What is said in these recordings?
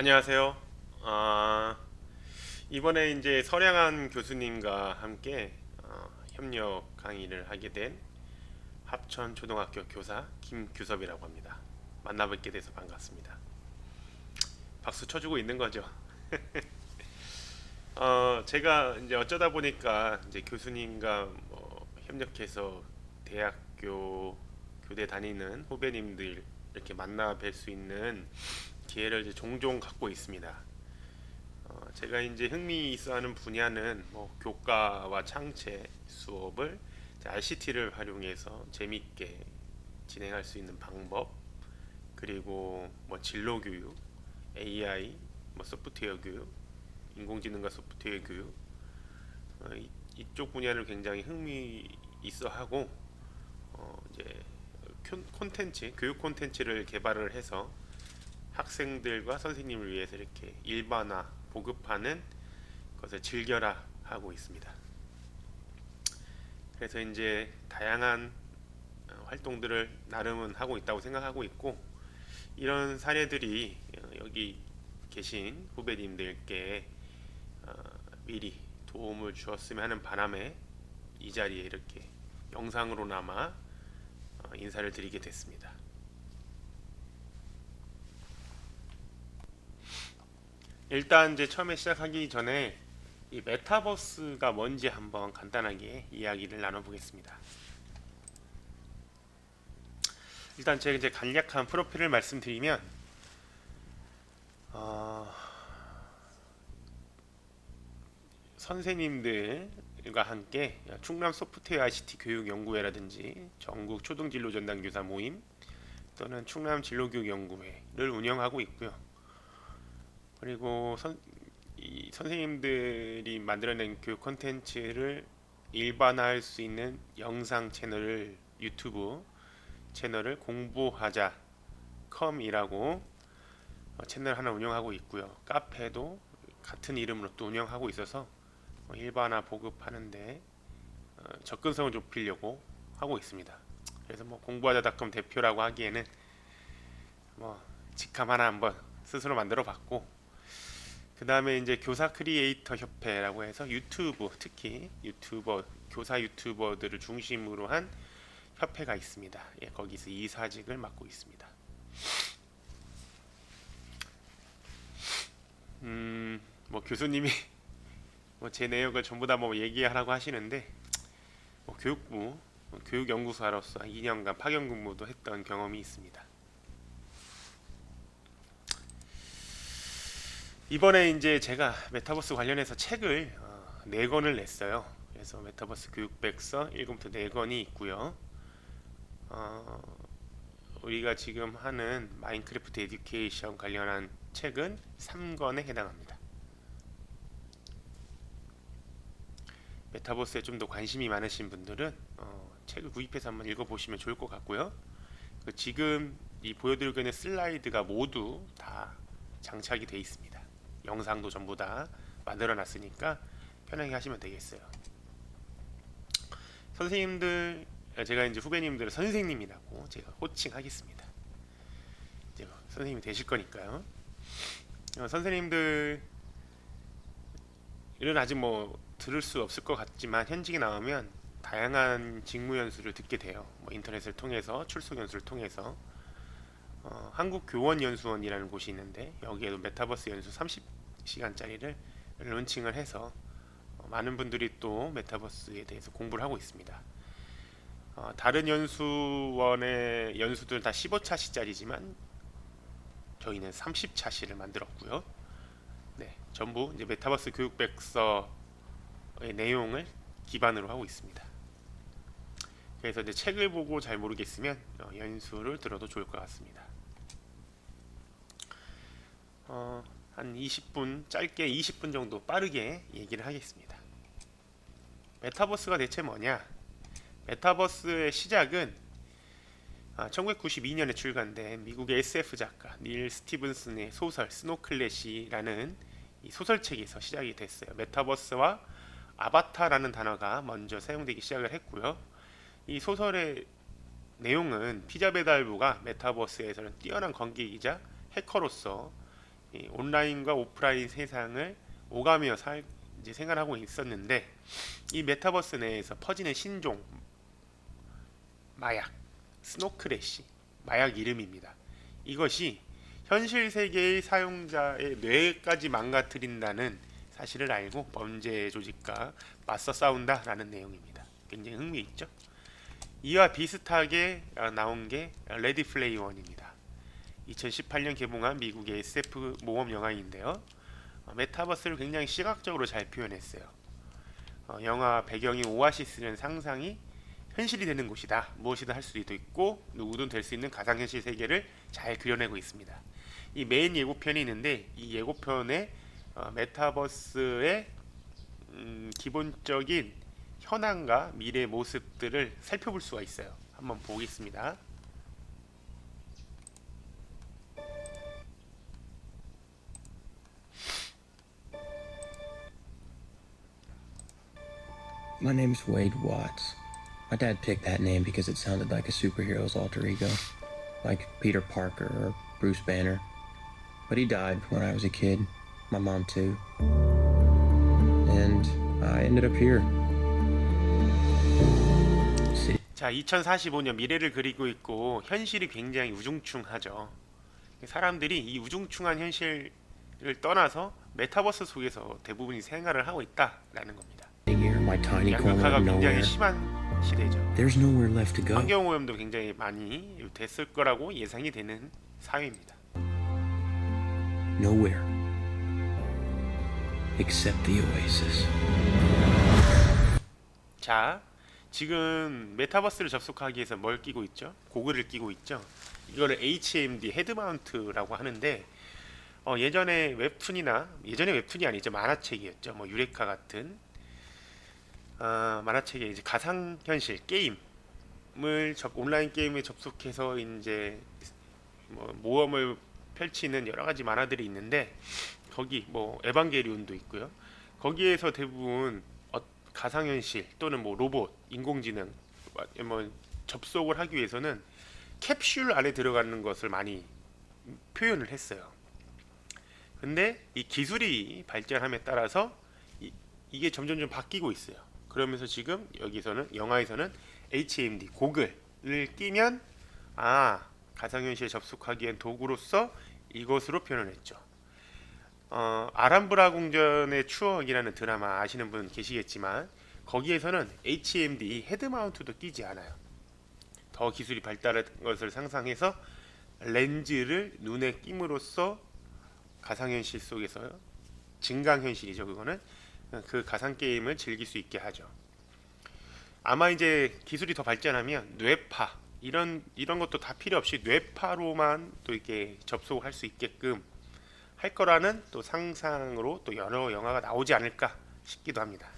안녕하세요. 아, 이번에 이제 서량한 교수님과 함께 협력 강의를 하게 된 합천 초등학교 교사 김규섭이라고 합니다. 만나뵙게 돼서 반갑습니다. 박수 쳐주고 있는 거죠. 제가 이제 어쩌다 보니까 이제 교수님과 협력해서 대학교 교대 다니는 후배님들 이렇게 만나 뵐 수 있는 기회를 이제 종종 갖고 있습니다. 제가 이제 흥미 있어하는 분야는 교과와 창체 수업을 RCT를 활용해서 재밌게 진행할 수 있는 방법, 그리고 진로 교육, AI, 소프트웨어 교육, 인공지능과 소프트웨어 교육, 이쪽 분야를 굉장히 흥미 있어하고 이제 콘텐츠, 교육 콘텐츠를 개발을 해서 학생들과 선생님을 위해서 이렇게 일반화, 보급하는 것을 즐겨라 하고 있습니다. 그래서 이제 다양한 활동들을 나름은 하고 있다고 생각하고 있고, 이런 사례들이 여기 계신 후배님들께 어, 미리 도움을 주었으면 하는 바람에 이 자리에 이렇게 영상으로나마 인사를 드리게 됐습니다. 일단 이제 처음에 시작하기 전에 이 메타버스가 뭔지 한번 간단하게 이야기를 나눠보겠습니다. 일단 제가 이제 간략한 프로필을 말씀드리면 어, 선생님들과 함께 충남 소프트웨어 ICT 교육연구회라든지 전국 초등진로 전담교사 모임 또는 충남 진로교육연구회를 운영하고 있고요. 그리고 이 선생님들이 만들어낸 교육 콘텐츠를 일반화할 수 있는 영상 채널을 유튜브 채널을 공부하자 컴이라고 채널 하나 운영하고 있고요. 카페도 같은 이름으로 또 운영하고 있어서 일반화 보급하는데 접근성을 좁히려고 하고 있습니다. 그래서 공부하자닷컴 대표라고 하기에는 직함 하나 한번 스스로 만들어 봤고, 그 다음에 이제 교사 크리에이터 협회라고 해서 유튜브, 특히 교사 유튜버들을 중심으로 한 협회가 있습니다. 예, 거기서 이사직을 맡고 있습니다. 교수님이 제 내역을 전부 다 얘기하라고 하시는데, 교육부 교육연구사로서 2년간 파견 근무도 했던 경험이 있습니다. 이번에 이제 제가 메타버스 관련해서 책을 4권을 냈어요. 그래서 메타버스 교육백서 1권부터 4권이 있고요. 어, 우리가 지금 하는 마인크래프트 에듀케이션 관련한 책은 3권에 해당합니다. 메타버스에 좀 더 관심이 많으신 분들은 책을 구입해서 한번 읽어보시면 좋을 것 같고요. 지금 이 보여드리고 있는 슬라이드가 모두 다 장착이 되어 있습니다. 영상도 전부 다 만들어 놨으니까 편하게 하시면 되겠어요. 선생님들, 제가 이제 후배님들을 선생님이라고 제가 호칭하겠습니다. 이제 선생님이 되실 거니까요. 선생님들은 아직 들을 수 없을 것 같지만 현직에 나오면 다양한 직무 연수를 듣게 돼요. 인터넷을 통해서, 출석 연수를 통해서. 한국교원연수원이라는 곳이 있는데 여기에도 메타버스 연수 30시간짜리를 론칭을 해서 많은 분들이 또 메타버스에 대해서 공부를 하고 있습니다. 다른 연수원의 연수들은 다 15차시짜리지만 저희는 30차시를 만들었고요. 네, 전부 이제 메타버스 교육백서의 내용을 기반으로 하고 있습니다. 그래서 이제 책을 보고 잘 모르겠으면 연수를 들어도 좋을 것 같습니다. 한 20분, 짧게 20분 정도 빠르게 얘기를 하겠습니다. 메타버스가 대체 뭐냐? 메타버스의 시작은 1992년에 출간된 미국의 SF 작가 닐 스티븐슨의 소설 스노클렛이라는 이 소설책에서 시작이 됐어요. 메타버스와 아바타라는 단어가 먼저 사용되기 시작을 했고요. 이 소설의 내용은 피자 배달부가 메타버스에서는 뛰어난 관객이자 해커로서 이 온라인과 오프라인 세상을 오가며 이제 생활하고 있었는데, 이 메타버스 내에서 퍼지는 신종, 마약, 스노크래시, 마약 이름입니다. 이것이 현실 세계의 사용자의 뇌까지 망가뜨린다는 사실을 알고 범죄 조직과 맞서 싸운다라는 내용입니다. 굉장히 흥미있죠? 이와 비슷하게 나온 게 레디 플레이 원입니다. 2018년 개봉한 미국의 SF 모험 영화인데요. 메타버스를 굉장히 시각적으로 잘 표현했어요. 영화 배경인 오아시스는 상상이 현실이 되는 곳이다. 무엇이든 할 수도 있고 누구든 될 수 있는 가상현실 세계를 잘 그려내고 있습니다. 이 메인 예고편이 있는데, 이 예고편에 메타버스의 기본적인 현황과 미래 모습들을 살펴볼 수가 있어요. 한번 보겠습니다. My name's Wade Watts. My dad picked that name because it sounded like a superhero's alter ego, like Peter Parker or Bruce Banner. But he died when I was a kid. My mom too. And I ended up here. 자, 2045년 미래를 그리고 있고 현실이 굉장히 우중충하죠. 사람들이 이 우중충한 현실을 떠나서 메타버스 속에서 대부분이 생활을 하고 있다라는 겁니다. Here, my tiny corner 양극화가 of 굉장히 nowhere. 심한 시대죠. There's nowhere left to go. 환경오염도 굉장히 많이 됐을 거라고 예상이 되는 사회입니다. Nowhere. Except the Oasis. 자, 지금 메타버스를 접속하기 위해서 뭘 끼고 있죠? 고글을 끼고 있죠. 이거를 HMD 헤드마운트라고 하는데, 예전에 웹툰이 아니죠, 만화책이었죠. 뭐 유레카 같은 만화책에 이제 가상현실 게임을 온라인 게임에 접속해서 이제 뭐 모험을 펼치는 여러 가지 만화들이 있는데, 거기 뭐 에반게리온도 있고요. 거기에서 대부분 가상현실 또는 뭐 로봇, 인공지능 뭐 접속을 하기 위해서는 캡슐 안에 들어가는 것을 많이 표현을 했어요. 근데 이 기술이 발전함에 따라서 이게 점점 좀 바뀌고 있어요. 그러면서 지금 영화에서는 HMD 고글을 끼면 가상현실에 접속하기엔 도구로서 이것으로 표현을 했죠. 아람브라 궁전의 추억이라는 드라마 아시는 분 계시겠지만, 거기에서는 HMD 헤드마운트도 끼지 않아요. 더 기술이 발달한 것을 상상해서 렌즈를 눈에 끼므로써 가상현실 속에서 증강현실이죠. 그거는 그 가상 게임을 즐길 수 있게 하죠. 아마 이제 기술이 더 발전하면 뇌파 이런 것도 다 필요 없이 뇌파로만 또 이렇게 접속할 수 있게끔 할 거라는 또 상상으로 또 여러 영화가 나오지 않을까 싶기도 합니다.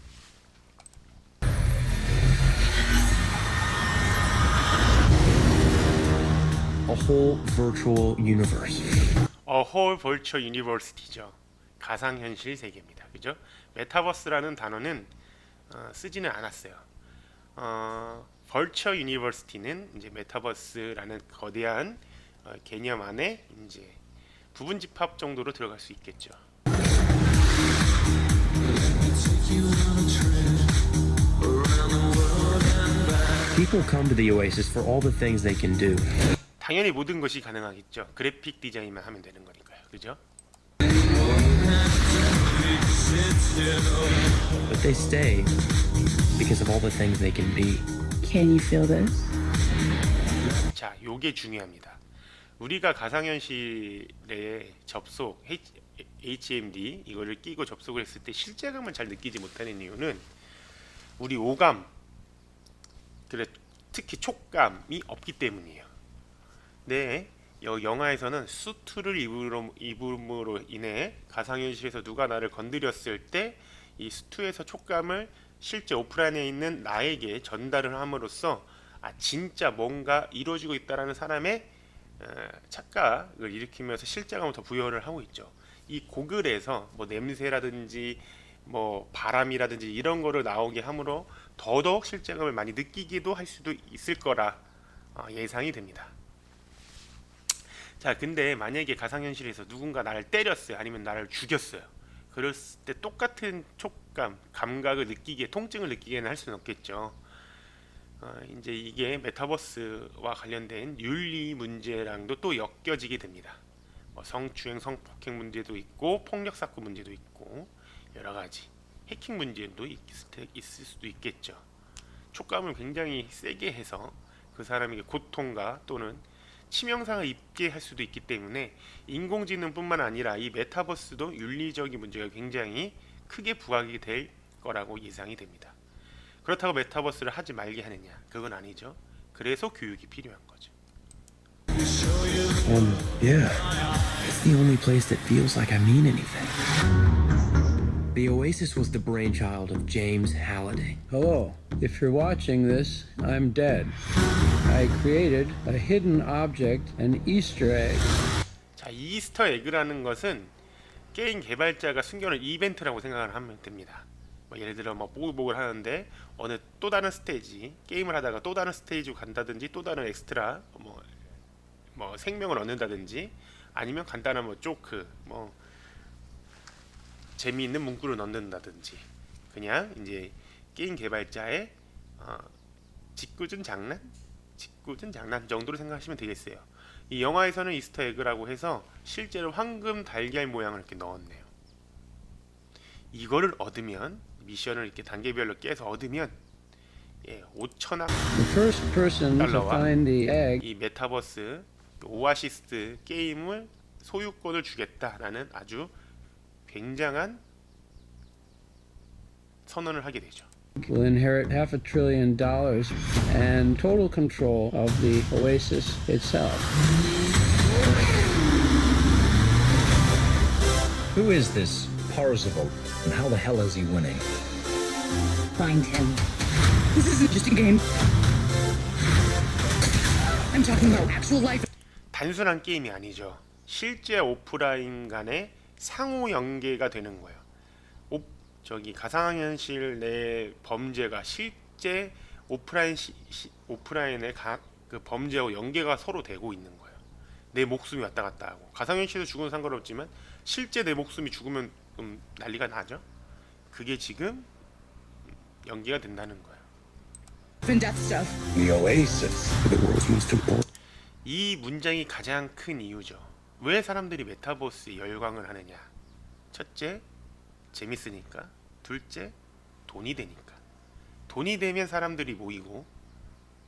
A whole virtual universe. A whole virtual university죠. 가상현실 세계입니다. 그죠? 메타버스라는 단어는 쓰지는 않았어요. virtual university는 이제 메타버스라는 거대한 개념 안에 이제 부분 집합 정도로 들어갈 수 있겠죠. People come to the Oasis for all the things they can do. 당연히 모든 것이 가능하겠죠. 그래픽 디자인만 하면 되는 거니까요. 그죠? But they stay because of all the things they can be. Can you feel this? 자, 요게 중요합니다. 우리가 가상현실에 접속, HMD 이거를 끼고 접속을 했을 때 실제감을 잘 느끼지 못하는 이유는 우리 오감, 특히 촉감이 없기 때문이에요. 네, 영화에서는 수트를 입음으로 인해 가상현실에서 누가 나를 건드렸을 때 이 수트에서 촉감을 실제 오프라인에 있는 나에게 전달을 함으로써 진짜 뭔가 이루어지고 있다라는 사람의 착각을 일으키면서 실제감을 더 부여를 하고 있죠. 이 고글에서 뭐 냄새라든지 뭐 바람이라든지 이런 거를 나오게 함으로 더더욱 실제감을 많이 느끼기도 할 수도 있을 거라 예상이 됩니다. 자, 근데 만약에 가상현실에서 누군가 나를 때렸어요. 아니면 나를 죽였어요. 그랬을 때 똑같은 촉감, 감각을 느끼게, 통증을 느끼게는 할 수는 없겠죠. 이제 이게 메타버스와 관련된 윤리 문제랑도 또 엮여지게 됩니다. 뭐 성추행, 성폭행 문제도 있고, 폭력 사건 문제도 있고, 여러 가지 해킹 문제도 있을 수도 있겠죠. 촉감을 굉장히 세게 해서 그 사람에게 고통과 또는 치명상을 입게 할 수도 있기 때문에 인공지능뿐만 아니라 이 메타버스도 윤리적인 문제가 굉장히 크게 부각이 될 거라고 예상이 됩니다. 그렇다고 메타버스를 하지 말게 하느냐? 그건 아니죠. 그래서 교육이 필요한 거죠. Yeah. It's the only place that feels like I mean anything. The Oasis was the brainchild of James Halliday. Hello. If you're watching this, I'm dead. I created a hidden object, an Easter egg. 자, 이 이스터 에그라는 것은 게임 개발자가 숨겨놓은 이벤트라고 생각을 하면 됩니다. 뭐 예를 들어 뭐 보글보글 하는데 어느 또 다른 스테이지, 게임을 하다가 또 다른 스테이지로 간다든지 또 다른 엑스트라 뭐 생명을 얻는다든지 아니면 간단한 뭐 조크 뭐 재미있는 문구를 넣는다든지 그냥 이제 게임 개발자의 짓궂은 장난 정도로 생각하시면 되겠어요. 이 영화에서는 이스터 에그라고 해서 실제로 황금 달걀 모양을 이렇게 넣었네요. 이거를 얻으면 미션을 이렇게 단계별로 깨서 얻으면 5천억 The first person to 달러와 find the egg 이 메타버스 오아시스 게임을 소유권을 주겠다라는 아주 굉장한 선언을 하게 되죠. will inherit $500 billion and total control of the Oasis itself. Who is this Parzival, and how the hell is he winning? Find him. This isn't just a game. I'm talking about actual life. 단순한 게임이 아니죠. 실제 오프라인 간의 상호 연계가 되는 거예요. 가상현실 내 범죄가 실제 오프라인의 그 범죄하고 연계가 서로 되고 있는 거예요. 내 목숨이 왔다 갔다 하고 가상현실에서 죽으면 상관없지만 실제 내 목숨이 죽으면 난리가 나죠. 그게 지금 연계가 된다는 거예요. And death stuff. The Oasis. The world's most important. 이 문장이 가장 큰 이유죠. 왜 사람들이 메타버스에 열광을 하느냐? 첫째, 재밌으니까. 둘째, 돈이 되니까. 돈이 되면 사람들이 모이고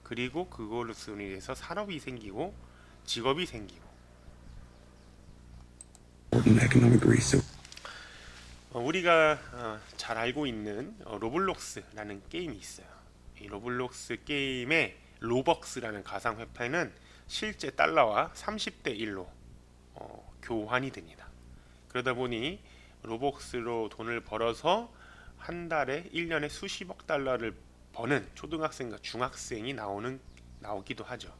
그리고 그걸로 인해서 산업이 생기고 직업이 생기고 Economic research. 우리가 잘 알고 있는 로블록스라는 게임이 있어요. 이 로블록스 게임의 로벅스라는 가상 화폐는 실제 달러와 30대 1로 교환이 됩니다. 그러다 보니 로벅스로 돈을 벌어서 한 달에 1년에 수십억 달러를 버는 초등학생과 중학생이 나오기도 하죠.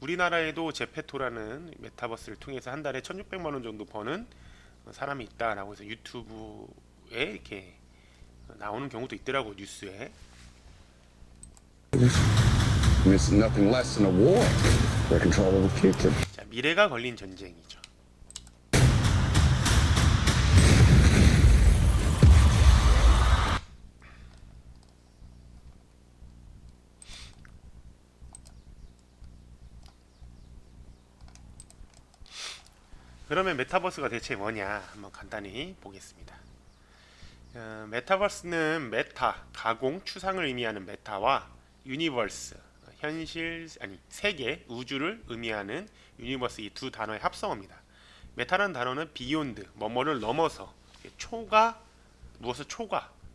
우리나라에도 제페토라는 메타버스를 통해서 한 달에 1,600만 원 정도 버는 사람이 있다라고 해서 유튜브에 이렇게 나오는 경우도 있더라고, 뉴스에. It's nothing less than a war for control of the future. 자, 미래가 걸린 전쟁이죠. 그러면 메타버스가 대체 뭐냐 한번 간단히 보겠습니다. 메타버스는 메타, 가공, 추상을 의미하는 메타와 유니버스, 세계, 우주를 의미하는 유니버스 이 두 단어의 합성어입니다. 메타라는 단어는 비욘드, 뭐뭐를 넘어서, 무엇을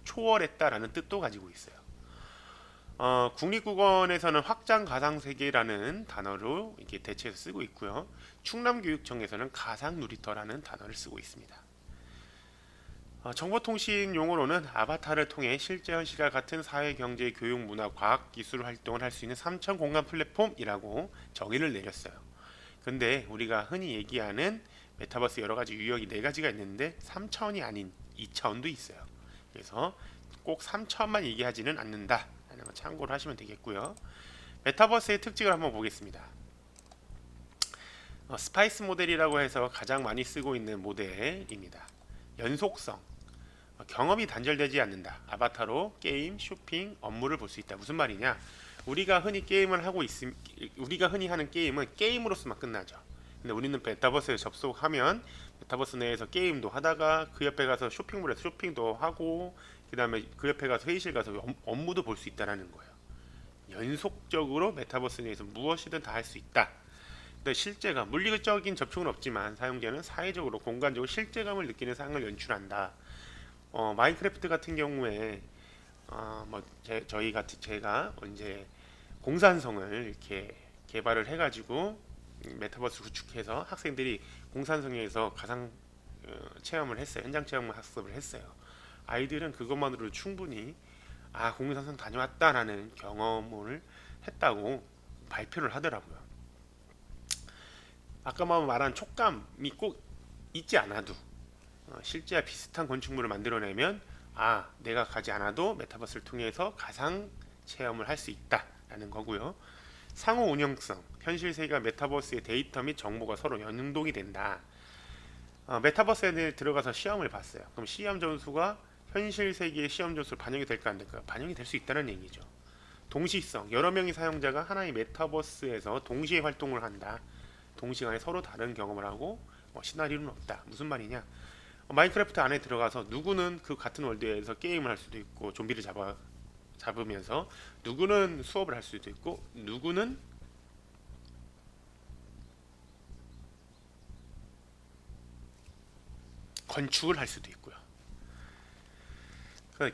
초월했다라는 뜻도 가지고 있어요. 국립국어원에서는 확장 가상세계라는 단어로 이렇게 대체해서 쓰고 있고요. 충남교육청에서는 가상 놀이터라는 단어를 쓰고 있습니다. 정보통신 용어로는 아바타를 통해 실제 현실과 같은 사회, 경제, 교육, 문화, 과학, 기술 활동을 할 수 있는 3차원 공간 플랫폼이라고 정의를 내렸어요. 근데 우리가 흔히 얘기하는 메타버스 여러 가지 유형이 4가지가 있는데 3차원이 아닌 2차원도 있어요. 그래서 꼭 3차원만 얘기하지는 않는다 라는 거 참고를 하시면 되겠고요. 메타버스의 특징을 한번 보겠습니다. 스파이스 모델이라고 해서 가장 많이 쓰고 있는 모델입니다. 연속성, 경험이 단절되지 않는다. 아바타로 게임, 쇼핑, 업무를 볼 수 있다. 무슨 말이냐? 우리가 흔히 게임을 하고 있음, 우리가 흔히 하는 게임은 게임으로서만 끝나죠. 근데 우리는 메타버스에 접속하면 메타버스 내에서 게임도 하다가 그 옆에 가서 쇼핑몰에서 쇼핑도 하고 그 다음에 그 옆에 가서 회의실 가서 업무도 볼 수 있다라는 거예요. 연속적으로 메타버스 내에서 무엇이든 다 할 수 있다. 근데 실제감, 물리적인 접촉은 없지만 사용자는 사회적으로 공간적으로 실제감을 느끼는 상황을 연출한다. 마인크래프트 같은 경우에 제가 이제 공산성을 이렇게 개발을 해가지고 메타버스 구축해서 학생들이 공산성에서 가상 체험을 했어요. 현장 체험 학습을 했어요. 아이들은 그것만으로 충분히 공산성 다녀왔다라는 경험을 했다고 발표를 하더라고요. 아까 말한 촉감이 꼭 있지 않아도 실제와 비슷한 건축물을 만들어내면 내가 가지 않아도 메타버스를 통해서 가상 체험을 할 수 있다라는 거고요. 상호 운영성, 현실 세계와 메타버스의 데이터 및 정보가 서로 연동이 된다. 메타버스에 들어가서 시험을 봤어요. 그럼 시험 점수가 현실 세계의 시험 점수로 반영이 될까 안 될까? 반영이 될 수 있다는 얘기죠. 동시성, 여러 명의 사용자가 하나의 메타버스에서 동시에 활동을 한다. 동시간에 서로 다른 경험을 하고 시나리오는 없다. 무슨 말이냐? 마인크래프트 안에 들어가서 누구는 그 같은 월드에서 게임을 할 수도 있고 좀비를 잡으면서 누구는 수업을 할 수도 있고 누구는 건축을 할 수도 있고요.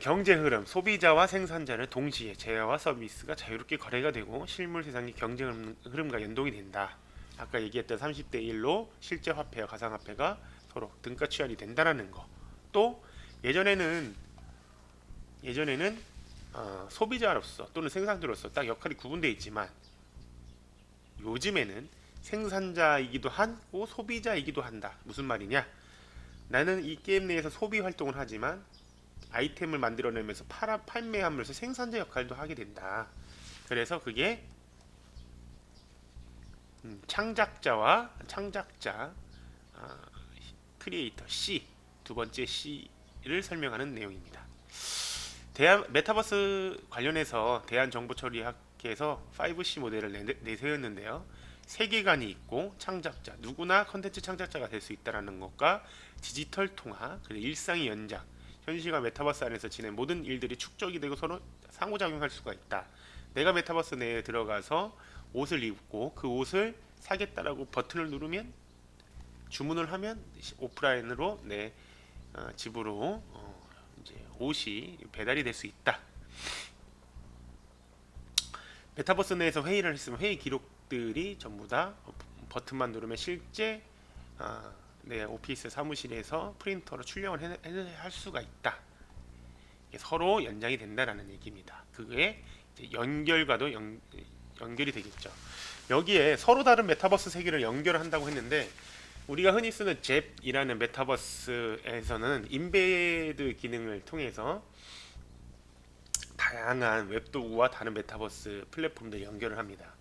경제 흐름, 소비자와 생산자를 동시에 재화와 서비스가 자유롭게 거래가 되고 실물 세상의 경제 흐름과 연동이 된다. 아까 얘기했던 30대 1로 실제 화폐와 가상화폐가 서로 등가 취한이 된다라는 거. 또 예전에는 소비자로서 또는 생산자로서 딱 역할이 구분되어 있지만 요즘에는 생산자이기도 하고 소비자이기도 한다. 무슨 말이냐? 나는 이 게임 내에서 소비 활동을 하지만 아이템을 만들어내면서 판매하면서 생산자 역할도 하게 된다. 그래서 그게 창작자 크리에이터 C 두 번째 C를 설명하는 내용입니다. 메타버스 관련해서 대한정보처리학회에서 5C 모델을 내세웠는데요. 세계관이 있고 창작자, 누구나 컨텐츠 창작자가 될 수 있다는 것과 디지털 통화, 그리고 일상의 연장, 현실과 메타버스 안에서 지낸 모든 일들이 축적이 되고 서로 상호작용할 수가 있다. 내가 메타버스 내에 들어가서 옷을 입고 그 옷을 사겠다라고 버튼을 누르면 주문을 하면 오프라인으로 내 집으로 이제 옷이 배달이 될 수 있다. 메타버스 내에서 회의를 했으면 회의 기록들이 전부 다 버튼만 누르면 실제 내 오피스 사무실에서 프린터로 출력을 할 수가 있다. 서로 연장이 된다라는 얘기입니다. 그게 이제 연결과도 연결이 되겠죠. 여기에 서로 다른 메타버스 세계를 연결한다고 했는데 우리가 흔히 쓰는 잽이라는 메타버스에서는 인베드 기능을 통해서 다양한 웹도구와 다른 메타버스 플랫폼들 연결을 합니다.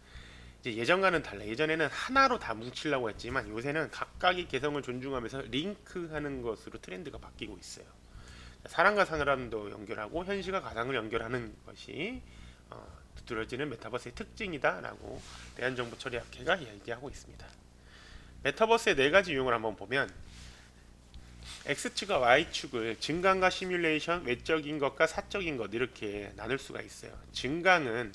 이제 예전과는 달라. 예전에는 하나로 다 뭉치려고 했지만 요새는 각각의 개성을 존중하면서 링크하는 것으로 트렌드가 바뀌고 있어요. 사람과 사람도 연결하고 현실과 가상을 연결하는 것이 두드러지는 메타버스의 특징이다라고 대한정보처리학회가 얘기하고 있습니다. 메타버스의 4가지 유형을 한번 보면 X축과 Y축을 증강과 시뮬레이션, 외적인 것과 사적인 것 이렇게 나눌 수가 있어요. 증강은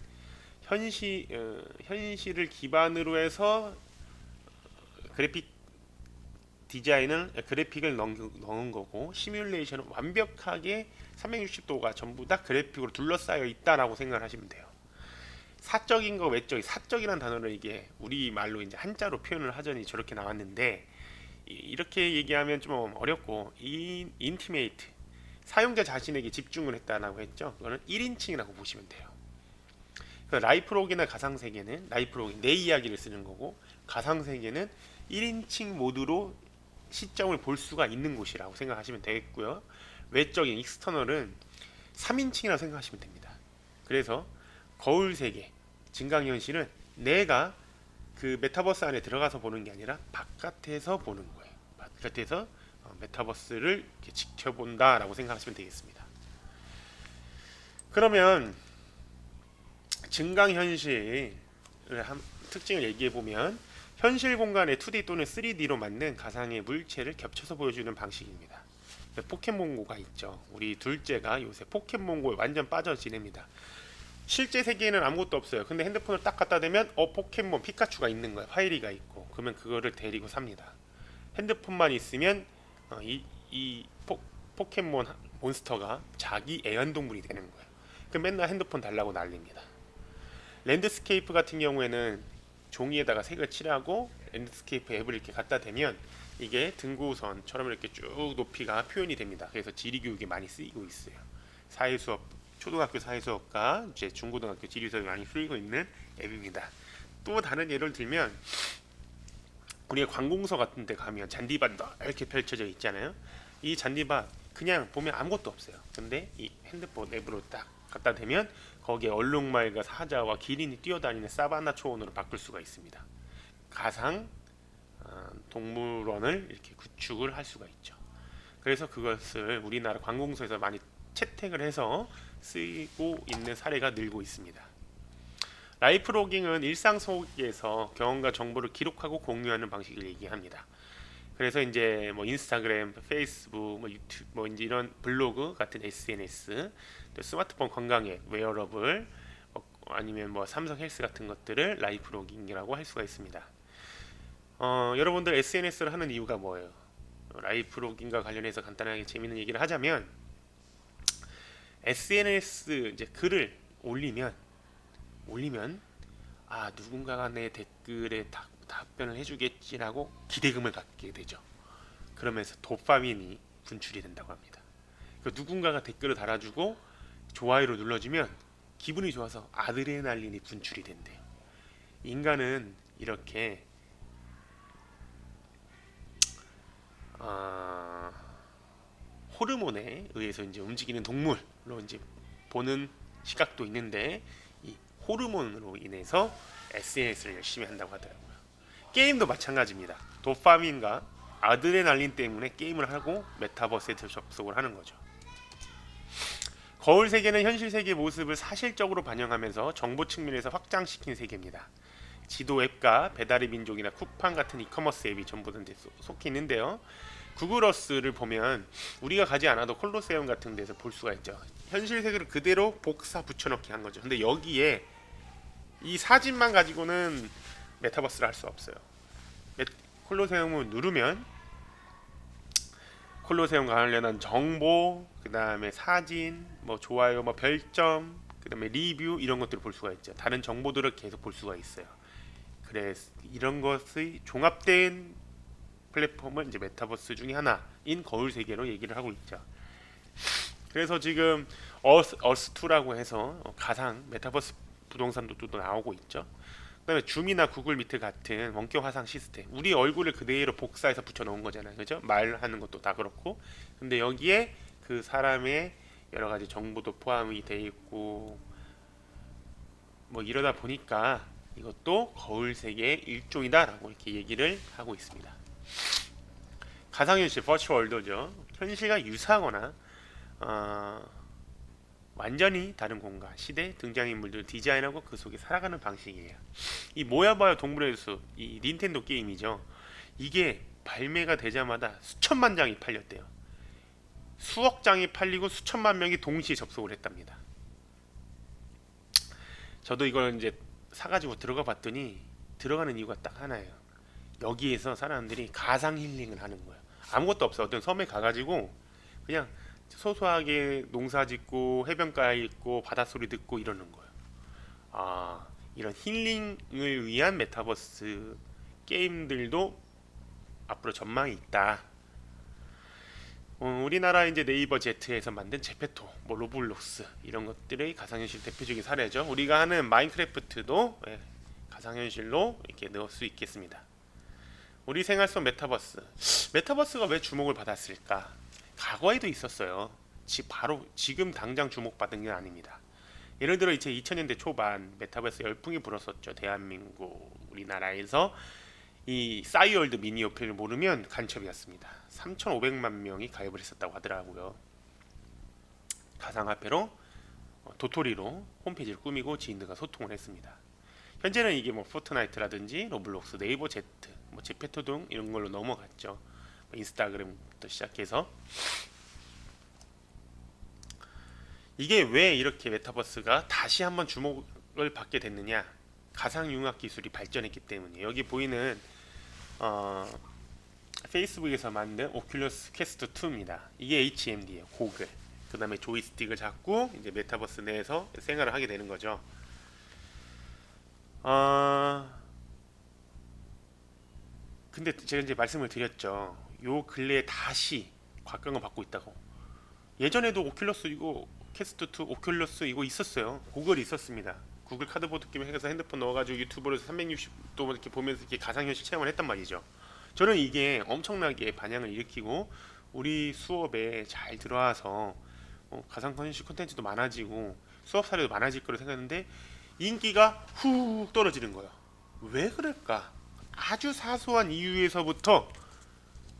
현실을 기반으로 해서 그래픽을 넣은 거고, 시뮬레이션은 완벽하게 360도가 전부 다 그래픽으로 둘러싸여 있다라고 생각을 하시면 돼요. 사적인 거, 외적인, 사적이라는 단어를 이게 우리 말로 이제 한자로 표현을 하자니 저렇게 나왔는데 이렇게 얘기하면 좀 어렵고, 인티메이트, 사용자 자신에게 집중을 했다라고 했죠. 그거는 1인칭이라고 보시면 돼요. 라이프록이나 가상세계는 라이프록이 내 이야기를 쓰는 거고, 가상세계는 1인칭 모드로 시점을 볼 수가 있는 곳이라고 생각하시면 되겠고요. 외적인 익스터널은 3인칭이라고 생각하시면 됩니다. 그래서 거울세계, 증강현실은 내가 그 메타버스 안에 들어가서 보는 게 아니라 바깥에서 보는 거예요. 바깥에서 메타버스를 이렇게 지켜본다라고 생각하시면 되겠습니다. 그러면 증강현실의 특징을 얘기해 보면 현실 공간에 2D 또는 3D로 만든 가상의 물체를 겹쳐서 보여주는 방식입니다. 포켓몬고가 있죠. 우리 둘째가 요새 포켓몬고에 완전 빠져 지냅니다. 실제 세계에는 아무것도 없어요. 근데 핸드폰을 딱 갖다 대면 포켓몬 피카츄가 있는 거야. 파이리가 있고. 그러면 그거를 데리고 삽니다. 핸드폰만 있으면 이 포켓몬 몬스터가 자기 애완동물이 되는 거예요. 그 맨날 핸드폰 달라고 난립니다. 랜드스케이프 같은 경우에는 종이에다가 색을 칠하고 랜드스케이프 앱을 이렇게 갖다 대면 이게 등고선처럼 이렇게 쭉 높이가 표현이 됩니다. 그래서 지리교육에 많이 쓰이고 있어요. 사회수업, 초등학교 사회수업과 이제 중고등학교 지리수업에 많이 쓰이고 있는 앱입니다. 또 다른 예를 들면 우리가 관공서 같은 데 가면 잔디밭 이렇게 펼쳐져 있잖아요. 이 잔디밭 그냥 보면 아무것도 없어요. 근데 이 핸드폰 앱으로 딱 갖다 대면 거기에 얼룩말과 사자와 기린이 뛰어다니는 사바나 초원으로 바꿀 수가 있습니다. 가상 동물원을 이렇게 구축을 할 수가 있죠. 그래서 그것을 우리나라 관공서에서 많이 채택을 해서 쓰이고 있는 사례가 늘고 있습니다. 라이프 로깅은 일상 속에서 경험과 정보를 기록하고 공유하는 방식을 얘기합니다. 그래서 이제 뭐 인스타그램, 페이스북, 뭐 유튜브, 뭐 이제 이런 블로그 같은 SNS, 또 스마트폰 건강에 웨어러블, 아니면 뭐 삼성 헬스 같은 것들을 라이프 로깅이라고 할 수가 있습니다. 여러분들 SNS를 하는 이유가 뭐예요? 라이프 로깅과 관련해서 간단하게 재밌는 얘기를 하자면 SNS 이제 글을 올리면 누군가가 내 댓글에 답변을 해주겠지라고 기대감을 갖게 되죠. 그러면서 도파민이 분출이 된다고 합니다. 누군가가 댓글을 달아주고 좋아요를 눌러주면 기분이 좋아서 아드레날린이 분출이 된대요. 인간은 이렇게 호르몬에 의해서 이제 움직이는 동물로 이제 보는 시각도 있는데 이 호르몬으로 인해서 SNS를 열심히 한다고 하더라고요. 게임도 마찬가지입니다. 도파민과 아드레날린 때문에 게임을 하고 메타버스에 접속을 하는 거죠. 거울 세계는 현실 세계의 모습을 사실적으로 반영하면서 정보 측면에서 확장시킨 세계입니다. 지도 앱과 배달의 민족이나 쿠팡 같은 이커머스 앱이 전부 다 속해 있는데요. 구글어스를 보면 우리가 가지 않아도 콜로세움 같은 데서 볼 수가 있죠. 현실 세계를 그대로 복사 붙여넣기 한 거죠. 근데 여기에 이 사진만 가지고는 메타버스를 할 수 없어요. 콜로세움을 누르면 콜로세움과 관련한 정보, 그 다음에 사진, 뭐 좋아요, 뭐 별점, 그 다음에 리뷰 이런 것들을 볼 수가 있죠. 다른 정보들을 계속 볼 수가 있어요. 그래서 이런 것의 종합된 플랫폼은 이제 메타버스 중에 하나인 거울 세계로 얘기를 하고 있죠. 그래서 지금 어스2라고 해서 가상 메타버스 부동산도 또 나오고 있죠. 그다음에 줌이나 구글 미트 같은 원격 화상 시스템, 우리 얼굴을 그대로 복사해서 붙여 놓은 거잖아요, 그죠? 말하는 것도 다 그렇고, 근데 여기에 그 사람의 여러 가지 정보도 포함이 돼 있고, 뭐 이러다 보니까 이것도 거울 세계의 일종이다라고 이렇게 얘기를 하고 있습니다. 가상현실 버추얼 월드죠. 현실과 유사하거나 완전히 다른 공간, 시대, 등장인물들을 디자인하고 그 속에 살아가는 방식이에요. 이 모야바야 동물의 숲, 이 닌텐도 게임이죠. 이게 발매가 되자마자 수천만 장이 팔렸대요. 수억 장이 팔리고 수천만 명이 동시에 접속을 했답니다. 저도 이걸 이제 사가지고 들어가 봤더니 들어가는 이유가 딱 하나예요. 여기에서 사람들이 가상 힐링을 하는 거예요. 아무것도 없어. 어떤 섬에 가가지고 그냥 소소하게 농사 짓고 해변가에 있고 바닷소리 듣고 이러는 거예요. 이런 힐링을 위한 메타버스 게임들도 앞으로 전망이 있다. 우리나라 이제 네이버 제트에서 만든 제페토, 뭐 로블록스 이런 것들의 가상현실 대표적인 사례죠. 우리가 하는 마인크래프트도 가상현실로 이렇게 넣을 수 있겠습니다. 우리 생활 속 메타버스가 왜 주목을 받았을까? 과거에도 있었어요. 바로 지금 당장 주목받은 게 아닙니다. 예를 들어 이제 2000년대 초반 메타버스 열풍이 불었었죠. 대한민국 우리나라에서 이 싸이월드 미니 어플을 모르면 간첩이었습니다. 3,500만 명이 가입을 했었다고 하더라고요. 가상화폐로 도토리로 홈페이지를 꾸미고 지인들과 소통을 했습니다. 현재는 이게 뭐 포트나이트라든지 로블록스, 네이버 Z, 뭐 제페토 등 이런 걸로 넘어갔죠. 뭐 인스타그램부터 시작해서. 이게 왜 이렇게 메타버스가 다시 한번 주목을 받게 됐느냐? 가상융합 기술이 발전했기 때문이에요. 여기 보이는 페이스북에서 만든 오큘러스 퀘스트 2입니다. 이게 HMD예요. 고글. 그 다음에 조이스틱을 잡고 이제 메타버스 내에서 생활을 하게 되는 거죠. 근데 제가 이제 말씀을 드렸죠. 요 근래에 다시 곽광을 받고 있다고. 예전에도 오큘러스 이거 퀘스트 2 오큘러스 이거 있었어요. 구글이 있었습니다. 구글 카드보드 게임 해서 핸드폰 넣어가지고 유튜브에서 360도 이렇게 보면서 이렇게 가상현실 체험을 했단 말이죠. 저는 이게 엄청나게 반향을 일으키고 우리 수업에 잘 들어와서 가상현실 콘텐츠도 많아지고 수업 사례도 많아질 거라고 생각했는데 인기가 훅 떨어지는 거예요. 왜 그럴까? 아주 사소한 이유에서부터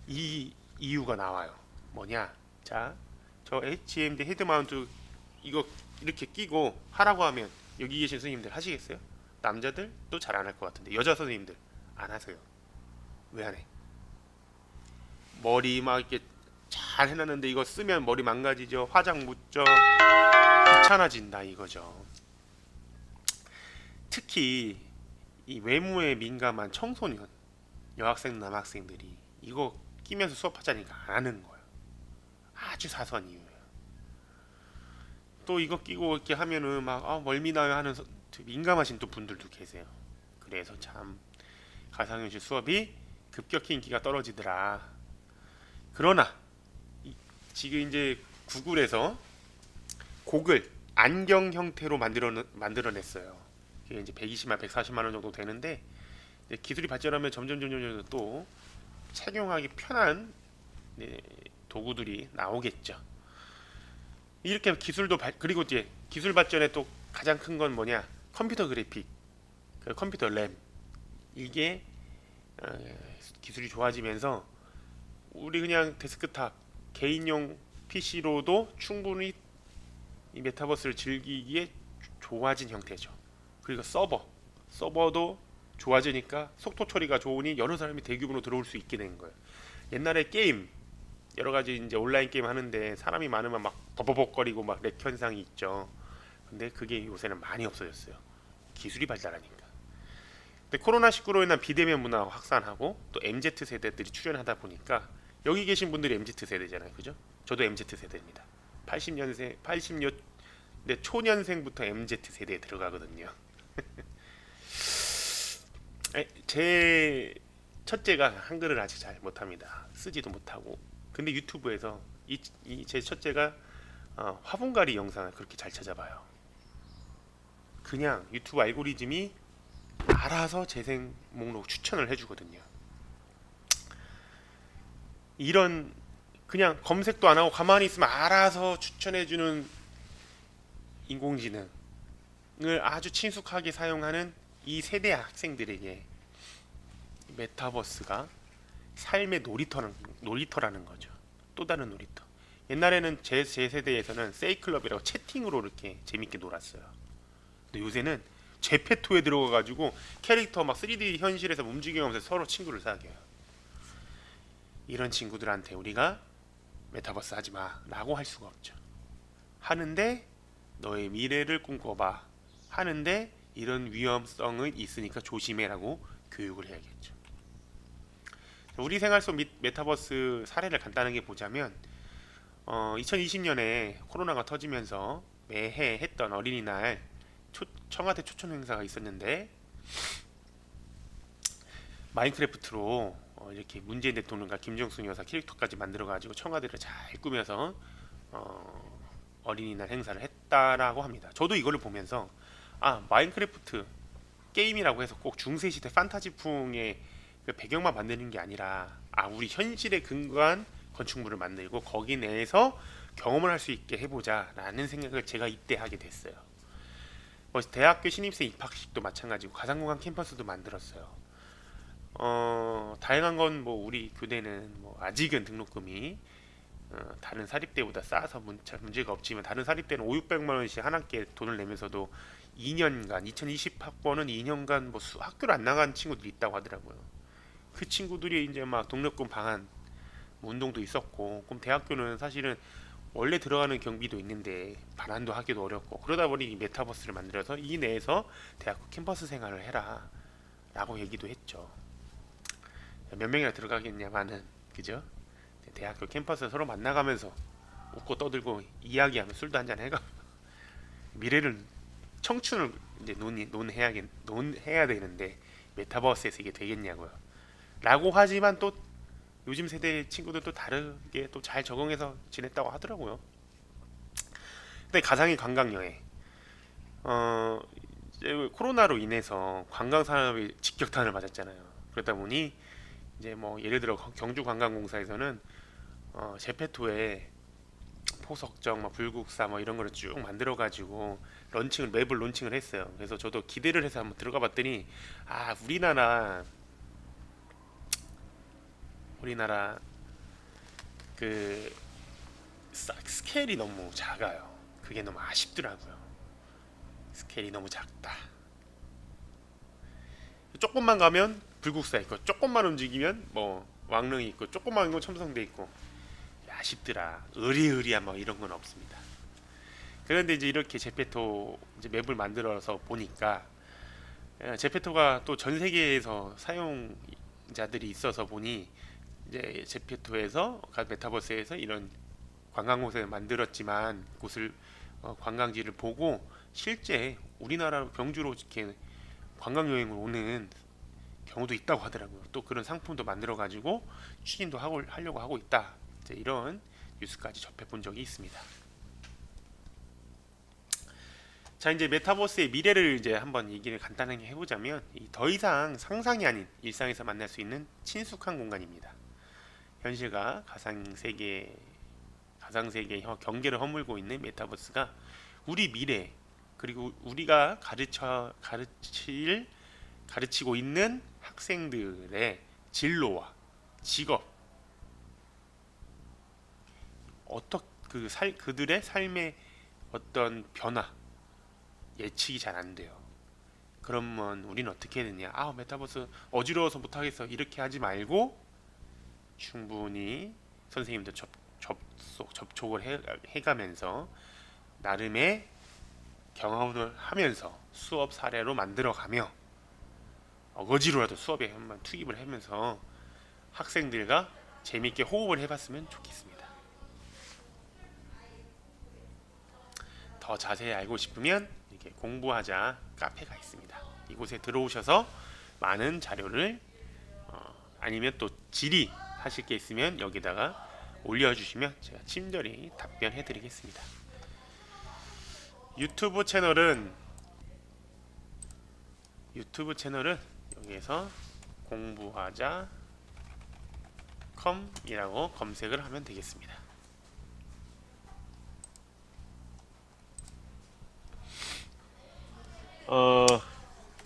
이 이유가 나와요. 뭐냐? 자, 저 HMD 헤드마운트 이거 이렇게 끼고 하라고 하면 여기 계신 선생님들 하시겠어요? 남자들도 잘 안 할 것 같은데 여자 선생님들 안 하세요. 왜 안 해? 머리 막 이렇게 잘 해놨는데 이거 쓰면 머리 망가지죠. 화장 묻죠. 귀찮아진다 이거죠. 특히 이 외모에 민감한 청소년, 여학생, 남학생들이 이거 끼면서 수업하자니까 안 하는 거예요. 아주 사소한 이유예요. 또 이거 끼고 이렇게 하면은 막 멀미나요 하는 민감하신 또 분들도 계세요. 그래서 참 가상현실 수업이 급격히 인기가 떨어지더라. 그러나 지금 이제 구글에서 고글 안경 형태로 만들어냈어요. 이게 이제 120만, 140만 원 정도 되는데 기술이 발전하면 점점 또 착용하기 편한 도구들이 나오겠죠. 이렇게 기술도 그리고 이제 기술 발전의 또 가장 큰 건 뭐냐? 컴퓨터 그래픽, 그 컴퓨터 램 이게 기술이 좋아지면서 우리 그냥 데스크탑 개인용 PC로도 충분히 이 메타버스를 즐기기에 좋아진 형태죠. 그리고 서버도 좋아지니까 속도 처리가 좋으니 여러 사람이 대규모로 들어올 수 있게 된 거예요. 옛날에 게임 여러 가지 이제 온라인 게임 하는데 사람이 많으면 막 버벅거리고 막 렉 현상이 있죠. 근데 그게 요새는 많이 없어졌어요. 기술이 발달하니까. 근데 코로나19로 인한 비대면 문화가 확산하고 또 MZ 세대들이 출연하다 보니까 여기 계신 분들이 MZ 세대잖아요, 그죠? 저도 MZ 세대입니다. 80년대 초년생부터 MZ 세대에 들어가거든요. 제 첫째가 한글을 아직 잘 못합니다. 쓰지도 못하고. 근데 유튜브에서 제 첫째가 화분갈이 영상을 그렇게 잘 찾아봐요. 그냥 유튜브 알고리즘이 알아서 재생 목록 추천을 해주거든요. 이런 그냥 검색도 안 하고 가만히 있으면 알아서 추천해주는 인공지능을 아주 친숙하게 사용하는 이 세대 학생들에게 메타버스가 삶의 놀이터라는 거죠. 또 다른 놀이터. 옛날에는 제 세대에서는 세이클럽이라고 채팅으로 이렇게 재밌게 놀았어요. 근데 요새는 제페토에 들어가가지고 캐릭터 막 3D 현실에서 움직이면서 서로 친구를 사귀어요. 이런 친구들한테 우리가 메타버스 하지마 라고 할 수가 없죠. 하는데 너의 미래를 꿈꿔봐 하는데 이런 위험성은 있으니까 조심해라고 교육을 해야겠죠. 우리 생활 속 메타버스 사례를 간단하게 보자면 2020년에 코로나가 터지면서 매해 했던 어린이날 청와대 초청 행사가 있었는데 마인크래프트로 이렇게 문재인 대통령과 김정숙 여사 캐릭터까지 만들어가지고 청와대를 잘 꾸며서 어린이날 행사를 했다라고 합니다. 저도 이거를 보면서 마인크래프트 게임이라고 해서 꼭 중세시대 판타지풍의 그 배경만 만드는 게 아니라 우리 현실에 근거한 건축물을 만들고 거기 내에서 경험을 할 수 있게 해보자 라는 생각을 제가 이때 하게 됐어요. 대학교 신입생 입학식도 마찬가지고 가상공간 캠퍼스도 만들었어요. 다양한 건 뭐 우리 교대는 뭐 아직은 등록금이 다른 사립대보다 싸서 문제가 없지만 다른 사립대는 5,600만 원씩 한 학기에 돈을 내면서도 2년간 2020학번은 2년간 뭐 학교를 안 나간 친구들이 있다고 하더라고요. 그 친구들이 이제 막 등록금 방한 뭐 운동도 있었고, 그럼 대학교는 사실은 원래 들어가는 경비도 있는데 반환도 하기도 어렵고, 그러다 보니 이 메타버스를 만들어서 이 내에서 대학교 캠퍼스 생활을 해라 라고 얘기도 했죠. 몇 명이나 들어가겠냐마는, 그죠? 대학교 캠퍼스 서로 만나가면서 웃고 떠들고 이야기하면 술도 한잔 해가 미래를, 청춘을 이제 논해야 되는데 메타버스에서 이게 되겠냐고요 라고 하지만, 또 요즘 세대 친구들도 다르게 또 잘 적응해서 지냈다고 하더라고요. 근데 가상의 관광 여행, 이제 코로나로 인해서 관광 산업이 직격탄을 맞았잖아요. 그러다 보니 이제 뭐 예를 들어 경주관광공사에서는 제페토에 포석정, 뭐 불국사 뭐 이런 거를 쭉 만들어 가지고 맵을 론칭을 했어요. 그래서 저도 기대를 해서 한번 들어가 봤더니, 아, 우리나라 그 스케일이 너무 작아요. 그게 너무 아쉽더라고요. 스케일이 너무 작다. 조금만 가면 불국사 있고, 조금만 움직이면 뭐 왕릉이 있고, 조금만 건 첨성대 있고, 아쉽더라. 의리의리한 뭐 이런 건 없습니다. 그런데 이제 이렇게 제페토 이제 맵을 만들어서 보니까, 제페토가 또 전 세계에서 사용자들이 있어서 보니, 이제 제페토에서 메타버스에서 이런 관광곳을 만들었지만 곳을 관광지를 보고 실제 우리나라 경주로 이렇게 관광 여행을 오는 경우도 있다고 하더라고요. 또 그런 상품도 만들어 가지고 추진도 하려고 하고 있다. 이제 이런 뉴스까지 접해본 적이 있습니다. 자, 이제 메타버스의 미래를 이제 한번 얘기를 간단하게 해보자면, 더 이상 상상이 아닌 일상에서 만날 수 있는 친숙한 공간입니다. 현실과 가상세계의 경계를 허물고 있는 메타버스가 우리 미래, 그리고 우리가 가르치고 있는 학생들의 진로와 직업, 그들의 삶의 어떤 변화 예측이 잘 안 돼요. 그러면 우리는 어떻게 해야 되냐? 아, 메타버스 어지러워서 못하겠어, 이렇게 하지 말고 충분히 선생님도 접촉을 해가면서 나름의 경험을 하면서 수업 사례로 만들어가며 어거지로라도 수업에 한번 투입을 하면서 학생들과 재미있게 호흡을 해봤으면 좋겠습니다. 더 자세히 알고 싶으면 이렇게 공부하자 카페가 있습니다. 이곳에 들어오셔서 많은 자료를 아니면 또 질의하실 게 있으면 여기다가 올려주시면 제가 친절히 답변해 드리겠습니다. 유튜브 채널은 여기에서 공부하자 컴이라고 검색을 하면 되겠습니다.